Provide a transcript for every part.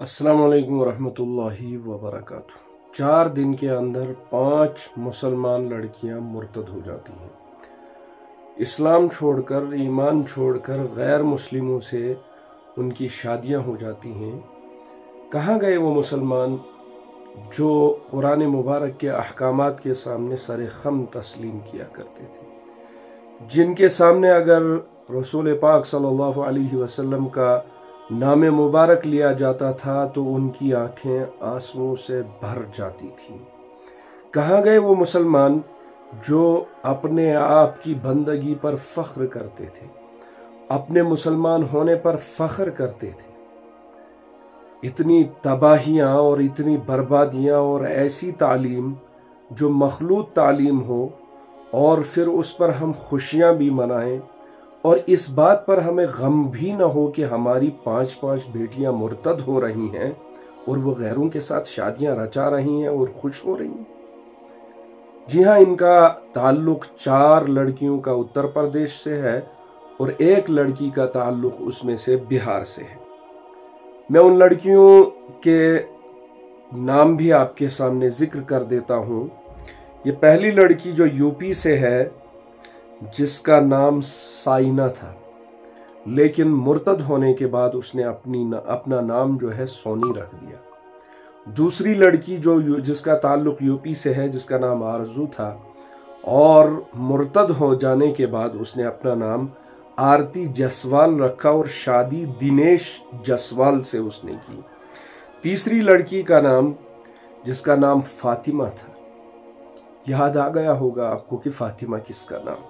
अस्सलाम वालेकुम वरहमतुल्लाहि वबरकातुह। 4 दिन के अंदर 5 मुसलमान लड़कियां मुर्तद हो जाती हैं। इस्लाम छोड़कर, ईमान छोड़कर गैर मुस्लिमों से उनकी शादियां हो जाती हैं। कहाँ गए वो मुसलमान जो कुरान मुबारक के अहकामात के सामने सरे खम तस्लीम किया करते थे, जिनके सामने अगर रसूल पाक सल्लल्लाहु अलैहि वसल्लम का नाम मुबारक लिया जाता था तो उनकी आंखें आंसुओं से भर जाती थीं। कहाँ गए वो मुसलमान जो अपने आप की बंदगी पर फख्र करते थे, अपने मुसलमान होने पर फख्र करते थे। इतनी तबाहियाँ और इतनी बर्बादियाँ और ऐसी तालीम जो मखलूत तालीम हो और फिर उस पर हम खुशियाँ भी मनाएं और इस बात पर हमें गम भी न हो कि हमारी 5-5 बेटियां मुर्तद हो रही हैं और वो गैरों के साथ शादियां रचा रही हैं और खुश हो रही हैं। जी हाँ, इनका ताल्लुक 4 लड़कियों का उत्तर प्रदेश से है और एक लड़की का ताल्लुक उसमें से बिहार से है। मैं उन लड़कियों के नाम भी आपके सामने जिक्र कर देता हूँ। ये पहली लड़की जो यूपी से है, जिसका नाम साइना था, लेकिन मुर्तद होने के बाद उसने अपना नाम जो है सोनी रख दिया। दूसरी लड़की जिसका ताल्लुक यूपी से है, जिसका नाम आरजू था, और मुर्तद हो जाने के बाद उसने अपना नाम आरती जसवाल रखा और शादी दिनेश जसवाल से उसने की। तीसरी लड़की का नाम, जिसका नाम फातिमा था, याद आ गया होगा आपको कि फातिमा किसका नाम,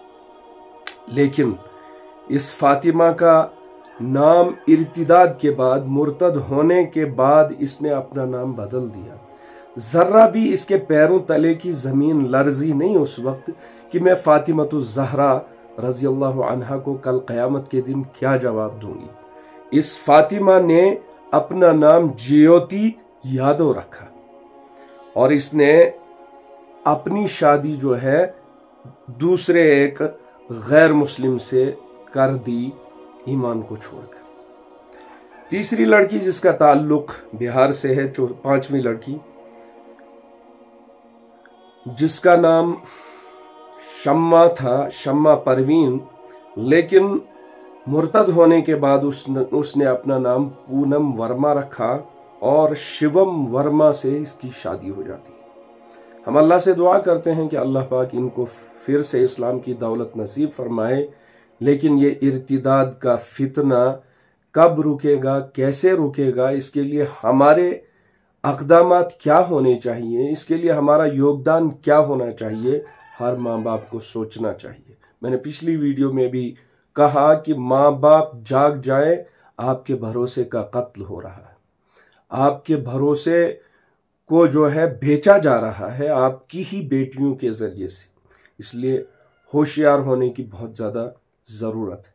लेकिन इस फातिमा का नाम इर्तिदाद के बाद, मुर्तद होने के बाद इसने अपना नाम बदल दिया। जर्रा भी इसके पैरों तले की जमीन लर्जी नहीं उस वक्त कि मैं फातिमतुज ज़हरा रज़ी अल्लाहु अन्हा को कल क़यामत के दिन क्या जवाब दूंगी। इस फातिमा ने अपना नाम ज्योति यादव रखा और इसने अपनी शादी जो है दूसरे एक गैर मुस्लिम से कर दी, ईमान को छोड़कर। तीसरी लड़की जिसका ताल्लुक बिहार से है, 5वीं लड़की, जिसका नाम शम्मा था, शम्मा परवीन, लेकिन मुर्तद होने के बाद उसने अपना नाम पूनम वर्मा रखा और शिवम वर्मा से इसकी शादी हो जाती है। हम अल्लाह से दुआ करते हैं कि अल्लाह पाक इनको फिर से इस्लाम की दौलत नसीब फरमाए, लेकिन ये इर्तिदाद का फितना कब रुकेगा, कैसे रुकेगा, इसके लिए हमारे अक़दामात क्या होने चाहिए, इसके लिए हमारा योगदान क्या होना चाहिए, हर माँ बाप को सोचना चाहिए। मैंने पिछली वीडियो में भी कहा कि माँ बाप जाग जाए, आपके भरोसे का कत्ल हो रहा है, आपके भरोसे को जो है बेचा जा रहा है आपकी ही बेटियों के जरिए से। इसलिए होशियार होने की बहुत ज़्यादा ज़रूरत है।